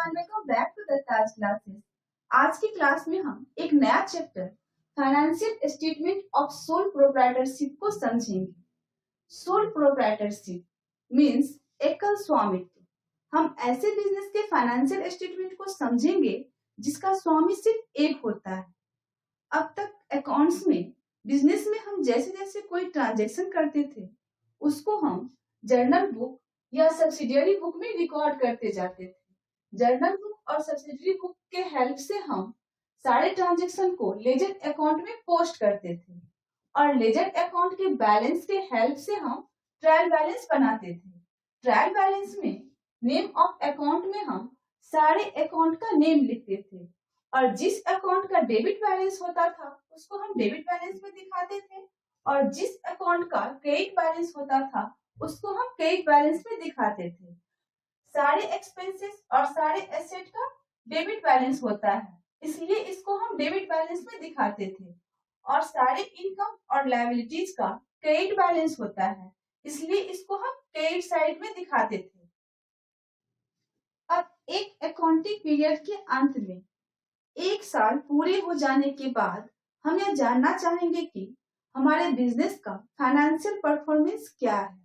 Everyone, welcome back to the class classes. आज की class में हम एक नया chapter financial statement of sole proprietorship को समझेंगे। सोल प्रोप्राइटरशिप मींस एकल स्वामित्व। हम ऐसे बिजनेस के फाइनेंशियल स्टेटमेंट को समझेंगे जिसका स्वामी सिर्फ एक होता है। अब तक अकाउंट्स में बिजनेस में हम जैसे जैसे कोई ट्रांजैक्शन करते थे उसको हम जर्नल बुक या सब्सिडियरी बुक में रिकॉर्ड करते जाते थे। जर्नल बुक और सब्सिडियरी बुक के हेल्प से हम सारे ट्रांजैक्शन को लेजर अकाउंट में पोस्ट करते थे और लेजर अकाउंट के बैलेंस के हेल्प से हम ट्रायल बैलेंस बनाते थे। ट्रायल बैलेंस में नेम ऑफ अकाउंट में हम सारे अकाउंट का नेम लिखते थे और जिस अकाउंट का डेबिट बैलेंस होता था उसको हम डेबिट बैलेंस में दिखाते थे और जिस अकाउंट का क्रेडिट बैलेंस होता था उसको हम क्रेडिट बैलेंस में दिखाते थे। सारे एक्सपेंसेस और सारे एसेट का डेबिट बैलेंस होता है, इसलिए इसको हम डेबिट बैलेंस में दिखाते थे और सारे इनकम और लायबिलिटीज का क्रेडिट बैलेंस होता है, इसलिए इसको हम क्रेडिट साइड में दिखाते थे। अब एक अकाउंटिंग पीरियड के अंत में एक साल पूरे हो जाने के बाद हम यह जानना चाहेंगे कि हमारे बिजनेस का फाइनेंशियल परफॉर्मेंस क्या है।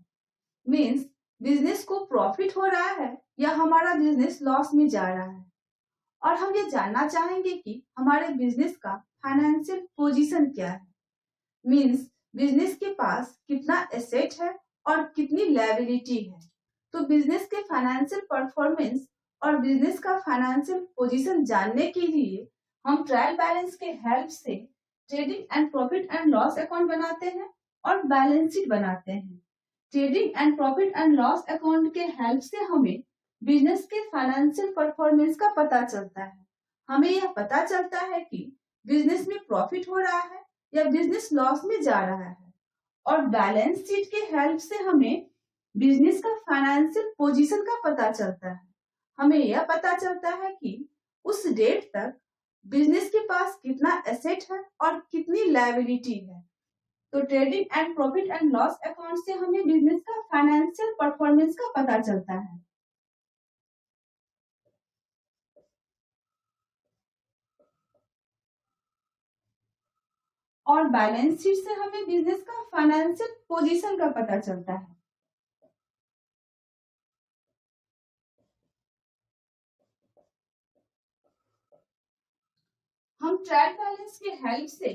मींस बिजनेस को प्रॉफिट हो रहा है या हमारा बिजनेस लॉस में जा रहा है। और हम ये जानना चाहेंगे कि हमारे बिजनेस का फाइनेंशियल पोजीशन क्या है। मींस बिजनेस के पास कितना एसेट है और कितनी लायबिलिटी है। तो बिजनेस के फाइनेंशियल परफॉर्मेंस और बिजनेस का फाइनेंशियल पोजीशन जानने के लिए हम ट्रायल बैलेंस के हेल्प से trading and profit and loss account बनाते हैं और बैलेंस शीट बनाते हैं। Trading and profit and loss account के हेल्प से हमें बिजनेस के फाइनेंशियल परफॉर्मेंस का पता चलता है। हमें यह पता चलता है कि बिजनेस में प्रॉफिट हो रहा है या बिजनेस लॉस में जा रहा है और बैलेंस शीट के हेल्प से हमें बिजनेस का फाइनेंशियल पोजीशन का पता चलता है। हमें यह पता चलता है कि उस डेट तक बिजनेस के पास कितना एसेट है और कितनी लायबिलिटी है। तो trading and profit and loss account से हमें बिजनेस का फाइनेंशियल परफॉर्मेंस का पता चलता है। और बैलेंस शीट से हमें बिजनेस का फाइनेंशियल पोजीशन का पता चलता है। हम ट्रायल बैलेंस के हेल्प से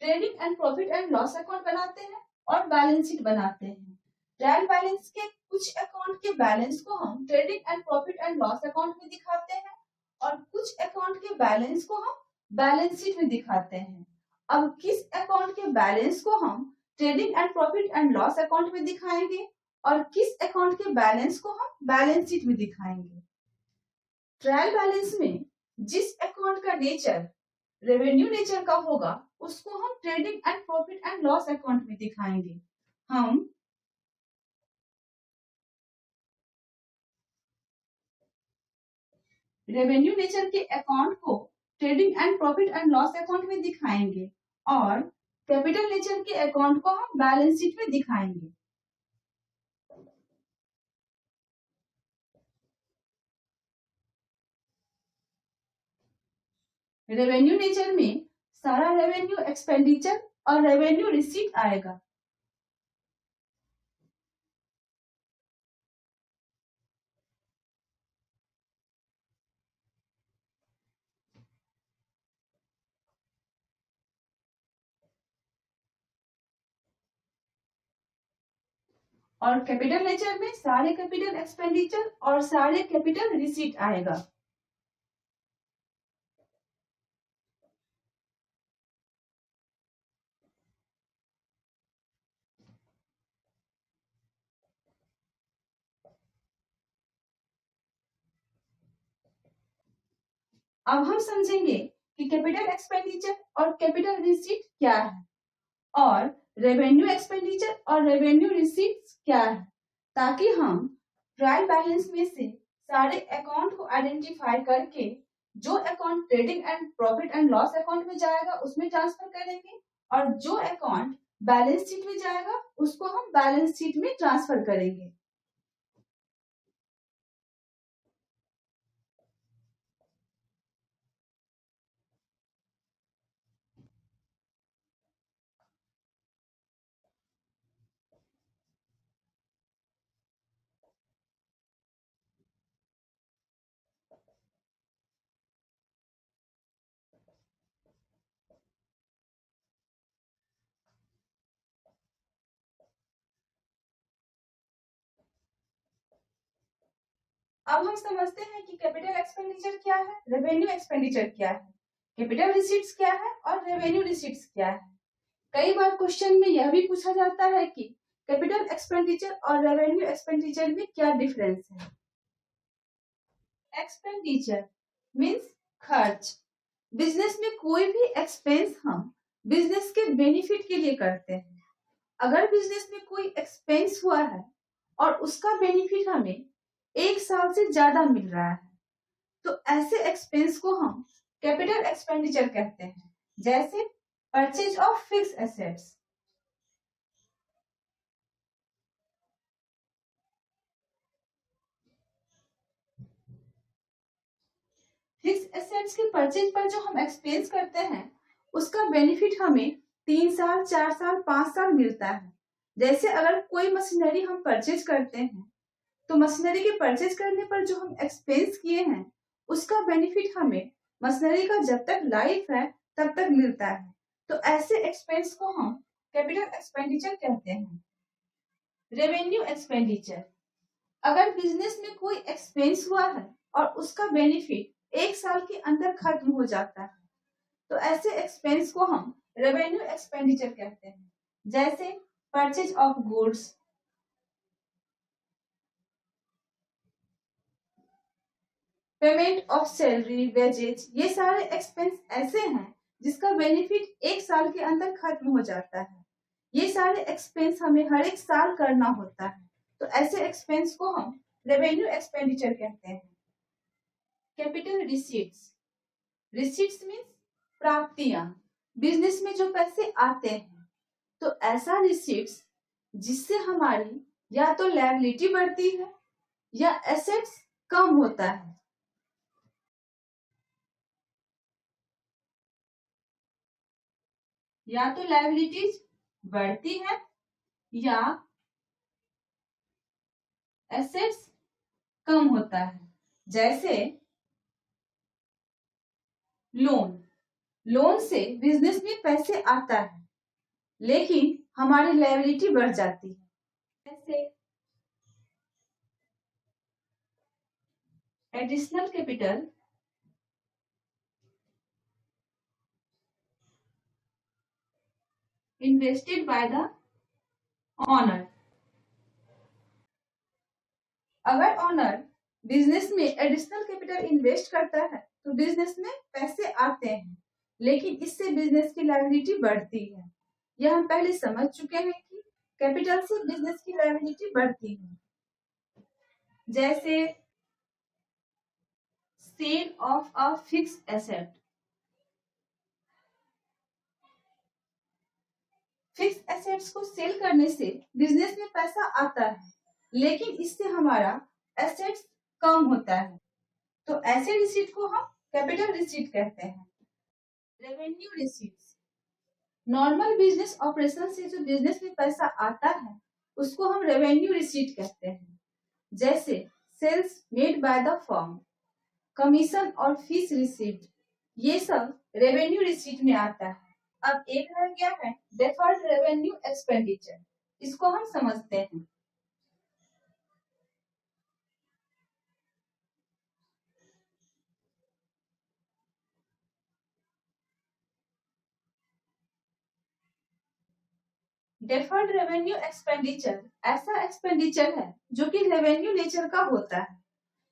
trading and profit and loss account बनाते हैं और बैलेंस शीट बनाते हैं। ट्रायल बैलेंस के कुछ अकाउंट के बैलेंस को हम trading and profit and loss account में दिखाते हैं और कुछ अकाउंट के बैलेंस को हम बैलेंस शीट में दिखाते हैं। अब किस अकाउंट के बैलेंस को हम trading and profit and loss account में दिखाएंगे और किस अकाउंट के बैलेंस को हम बैलेंस शीट में दिखाएंगे। ट्रायल बैलेंस में जिस अकाउंट का नेचर रेवेन्यू नेचर का होगा उसको हम trading and profit and loss account में दिखाएंगे। हम रेवेन्यू नेचर के अकाउंट को trading and profit and loss account में दिखाएंगे और कैपिटल नेचर के अकाउंट को हम बैलेंस शीट में दिखाएंगे। रेवेन्यू नेचर में सारा रेवेन्यू एक्सपेंडिचर और रेवेन्यू रिसीट आएगा। और कैपिटल नेचर में सारे कैपिटल एक्सपेंडिचर और सारे कैपिटल रिसीट आएगा। अब हम समझेंगे कि कैपिटल एक्सपेंडिचर और कैपिटल रिसीट क्या है और रेवेन्यू एक्सपेंडिचर और रेवेन्यू रिसीट्स क्या है, ताकि हम ट्रायल बैलेंस में से सारे अकाउंट को आइडेंटिफाई करके जो account trading and profit and loss account में जाएगा उसमें ट्रांसफर करेंगे और जो अकाउंट बैलेंस शीट में जाएगा उसको हम बैलेंस शीट में ट्रांसफर करेंगे। अब हम समझते हैं कि कैपिटल एक्सपेंडिचर क्या है, रेवेन्यू एक्सपेंडिचर क्या है, कैपिटल रिसीट्स क्या है और रेवेन्यू रिसीट्स क्या है। कई बार क्वेश्चन में यह भी पूछा जाता है कि कैपिटल एक्सपेंडिचर और रेवेन्यू एक्सपेंडिचर में क्या डिफरेंस है। एक्सपेंडिचर मीन्स खर्च। बिजनेस में कोई भी एक्सपेंस हम बिजनेस के बेनिफिट के लिए करते हैं। अगर बिजनेस में कोई एक्सपेंस हुआ है और उसका बेनिफिट हमें 1 साल से ज्यादा मिल रहा है, तो ऐसे एक्सपेंस को हम कैपिटल एक्सपेंडिचर कहते हैं, जैसे purchase of fix assets. Fix assets के परचेज पर जो हम एक्सपेंस करते हैं उसका बेनिफिट हमें 3 साल, 4 साल, 5 साल मिलता है। जैसे अगर कोई मशीनरी हम परचेज करते हैं तो मशीनरी के परचेज करने पर जो हम एक्सपेंस किए हैं उसका बेनिफिट हमें मशीनरी का जब तक लाइफ है तब तक मिलता है। तो ऐसे एक्सपेंस को हम कैपिटल एक्सपेंडिचर कहते हैं। रेवेन्यू एक्सपेंडिचर, अगर बिजनेस में कोई एक्सपेंस हुआ है और उसका बेनिफिट 1 साल के अंदर खत्म हो जाता है, तो ऐसे एक्सपेंस को हम रेवेन्यू एक्सपेंडिचर कहते हैं, जैसे purchase of goods, payment of salary, wages. ये सारे एक्सपेंस ऐसे हैं जिसका बेनिफिट 1 साल के अंदर खत्म हो जाता है। ये सारे एक्सपेंस हमें हर एक साल करना होता है, तो ऐसे एक्सपेंस को हम रेवेन्यू एक्सपेंडिचर कहते हैं। कैपिटल रिसीट्स, रिसीट्स मीन्स प्राप्तियां। बिजनेस में जो पैसे आते हैं, तो ऐसा रिसीट्स जिससे हमारी या तो लायबिलिटी बढ़ती है या एसेट्स कम होता है। या तो लायबिलिटीज बढ़ती है या एसेट्स कम होता है। जैसे लोन, लोन से बिजनेस में पैसे आता है लेकिन हमारी लायबिलिटी बढ़ जाती है। जैसे additional capital invested by the owner. अगर ऑनर बिजनेस में एडिशनल कैपिटल इन्वेस्ट करता है तो बिजनेस में पैसे आते हैं लेकिन इससे बिजनेस की लायबिलिटी बढ़ती है। यह हम पहले समझ चुके हैं कि कैपिटल से बिजनेस की लायबिलिटी बढ़ती है। जैसे sale of a fix asset, fix assets को सेल करने से बिजनेस में पैसा आता है लेकिन इससे हमारा एसेट्स कम होता है, तो ऐसे रिसीट को हम कैपिटल रिसीट कहते हैं। Revenue receipts, normal business operation से जो बिजनेस में पैसा आता है उसको हम रेवेन्यू रिसीट कहते हैं। जैसे sales made by the firm, commission और फीस रिसीव्ड, ये सब रेवेन्यू रिसीट में आता है। अब एक रह गया है डेफर्ड रेवेन्यू एक्सपेंडिचर, इसको हम समझते हैं। डेफर्ड रेवेन्यू एक्सपेंडिचर ऐसा एक्सपेंडिचर है जो कि रेवेन्यू नेचर का होता है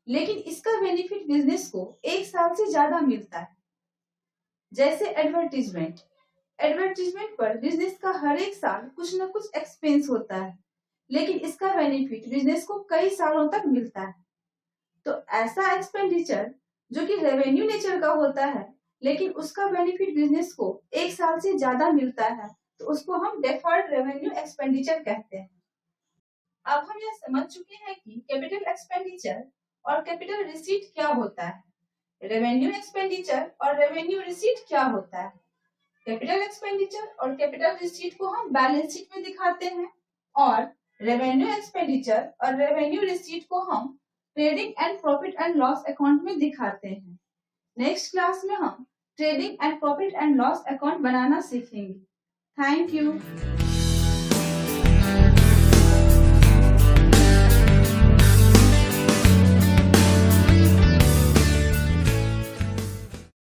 लेकिन इसका बेनिफिट बिजनेस को 1 साल से ज्यादा मिलता है। जैसे एडवर्टीजमेंट, एडवर्टीजमेंट पर बिजनेस का हर एक साल कुछ न कुछ एक्सपेंस होता है लेकिन इसका बेनिफिट बिजनेस को कई सालों तक मिलता है। तो ऐसा एक्सपेंडिचर जो कि रेवेन्यू नेचर का होता है लेकिन उसका बेनिफिट बिजनेस को 1 साल से ज्यादा मिलता है, तो उसको हम डेफर्ड रेवेन्यू एक्सपेंडिचर कहते हैं। अब हम यह समझ चुके हैं कि कैपिटल एक्सपेंडिचर और कैपिटल रिसीट क्या होता है, रेवेन्यू एक्सपेंडिचर और रेवेन्यू रिसीट क्या होता है। कैपिटल एक्सपेंडिचर और कैपिटल रिसीट को हम बैलेंस शीट में दिखाते हैं और रेवेन्यू एक्सपेंडिचर और रेवेन्यू रिसीट को हम trading and profit and loss account में दिखाते हैं। नेक्स्ट क्लास में हम trading and profit and loss account बनाना सीखेंगे। Thank you.